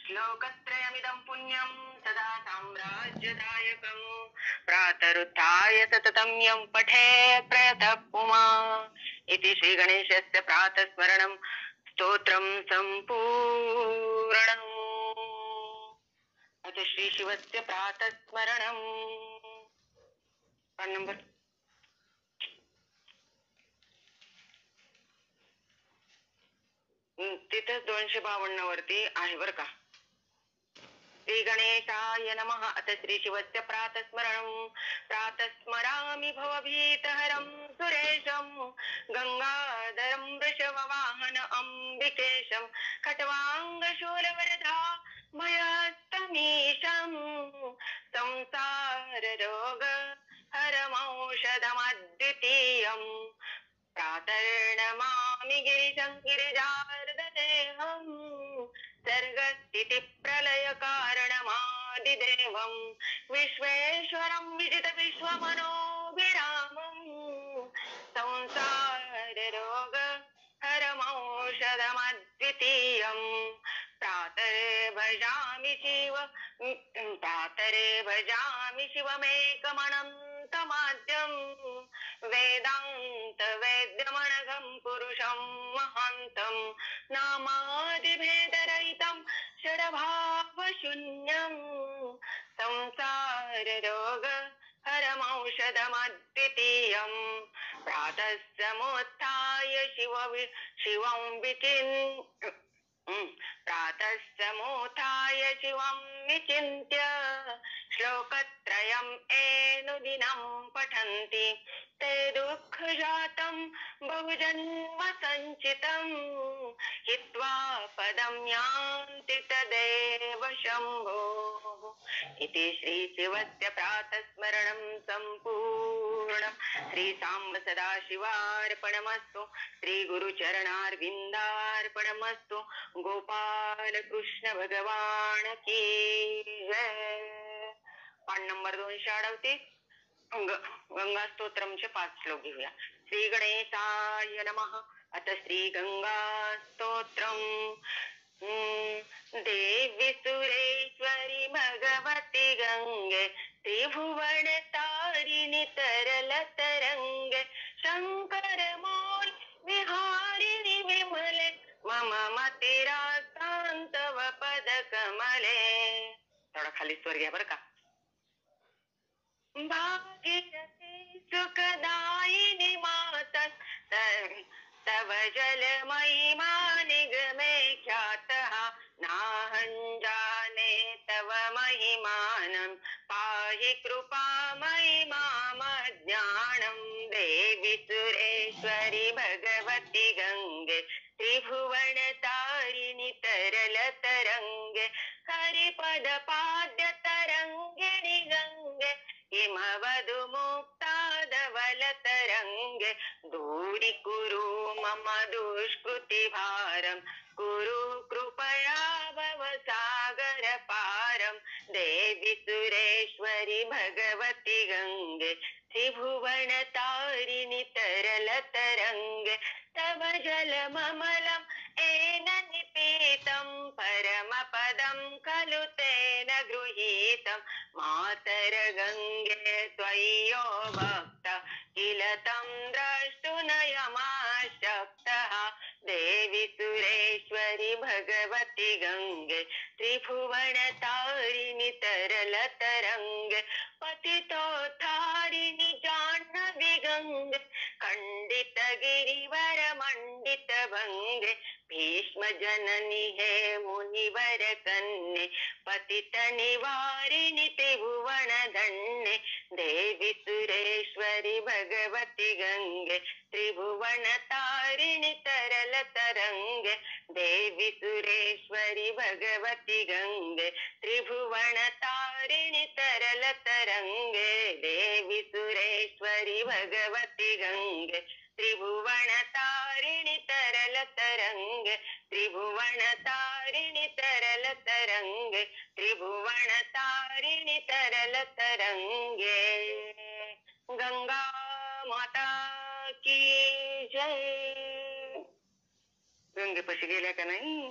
श्लोकत्रयमिदं पुण्यं सदा साम्राज्यदायकं प्रातरुत्थाय सततं यं पठेत् प्रयतः पुमान् इति श्रीगणेशस्य प्रातस्मरणं स्तोत्रं सम्पूर्णम्। अथ श्रीशिवस्य प्रातस्मरणम् नंबर तिथं 252 वरती आहे बर का. श्री गणेशाय नमः. अथ श्री शिवस्य प्रातस्मरणं प्रातस्मरामि भवभीतहरं सुरेशं गंगाधरं वृषभवाहन अम्बिकेशं खट्वाङ्गशूलवरदा भयस्तमीशं संसाररोग हरमौषधमद्वितीयं प्रातर्नमामि गिरिशं गिरिजार्ददेहं सर्गस्थितिप्रलयकारणमादिदेवं विश्वेश्वरं विजितविश्वमनोभिरामं संसाररोग हरमौषधमद्वितीयं प्रातरे भजामि शिवमेकमनन्तमाद्यं वेदांत वेद्यमनघं पुरुषं महान्तं नामादिभेदरहितं षडभावशून्यं संसाररोग हरमौषधमद्वितीयं प्रातः समुत्थाय शिवं प्रातः समुत्थाय शिवं विचिन्त्य श्लोकत्रयम् एनुदिनं पठन्ति ते दुःखजातं बहुजन्म सञ्चितं हित्वा पदं यान्ति तदेव शम्भो इति श्रीशिवस्य प्रातस्मरणं सम्पूर्णं. श्रीसाम्ब सदाशिवार्पणमस्तु. श्रीगुरुचरणार्विन्दार्पणमस्तु. गोपालकृष्ण भगवान की जय. पान नंबर 238 गंगा स्तोत्रमचे 5 श्लोक घेऊया. श्री गणेशाय नमः. अथ श्री गंगा स्तोत्रम. देवी सुरेश्वरी भगवती गंगे त्रिभुवन तारिणी तरल तरंगे शंकर मूल विहारिणी विमले मम मतिरा शांतव पद कमले. थोडा खाली स्वर घ्या बरं का. भागीरथी सुखदायिनी माता तव जल महिमा निगमे ख्यातः नाहं जाने तव महिमानं पाहि कृपामयि मामज्ञानं. देवी सुरेश्वरी भगवती गंगे त्रिभुवन तारिणी तरल तरंगे हरिपद पाद्य तरंगिणी गंगे हिमवधु मुक्ता धवल तरंगे दूरी कुरु मम दुष्कृति भारम कुरु कृपया भव सागर पारम देवी सुरेश्वरी भगवती गंगे त्रिभुवन तारिणि तरल तरंगे तव जल ममलम येन निपीतं परमपदं खलु तेन गृहीतं मातर गंगे त्वय्यो भक्तः किल तं द्रष्टुनयमाशक्तः देवी सुरेश्वरी भगवती गंगे त्रिभुवन तारिणि तरल तरंगे पतितोद्धारिणि जाह्नवी गंगे खंडित गिरिवर मंडित भंगे भीष्म जननी हे मुनिवर कन्ये पतित निवारिणि त्रिभुवन धन्ये देवी सुरेश्वरी भगवती गंगे त्रिभुवन तारिणि तरल तरंगे देवी सुरेश्वरी भगवती गंगे त्रिभुवन तारिणि तरल तरंगे देवी सुरेश्वरी भगवती गंगे त्रिभुवन तारिणि तरल तरंगे त्रिभुवन तारिणि तरल तरंगे त्रिभुवन तारिणि तरल तरंगे गंगा माता की जय. गंगेपाशी गेल्या का नाही?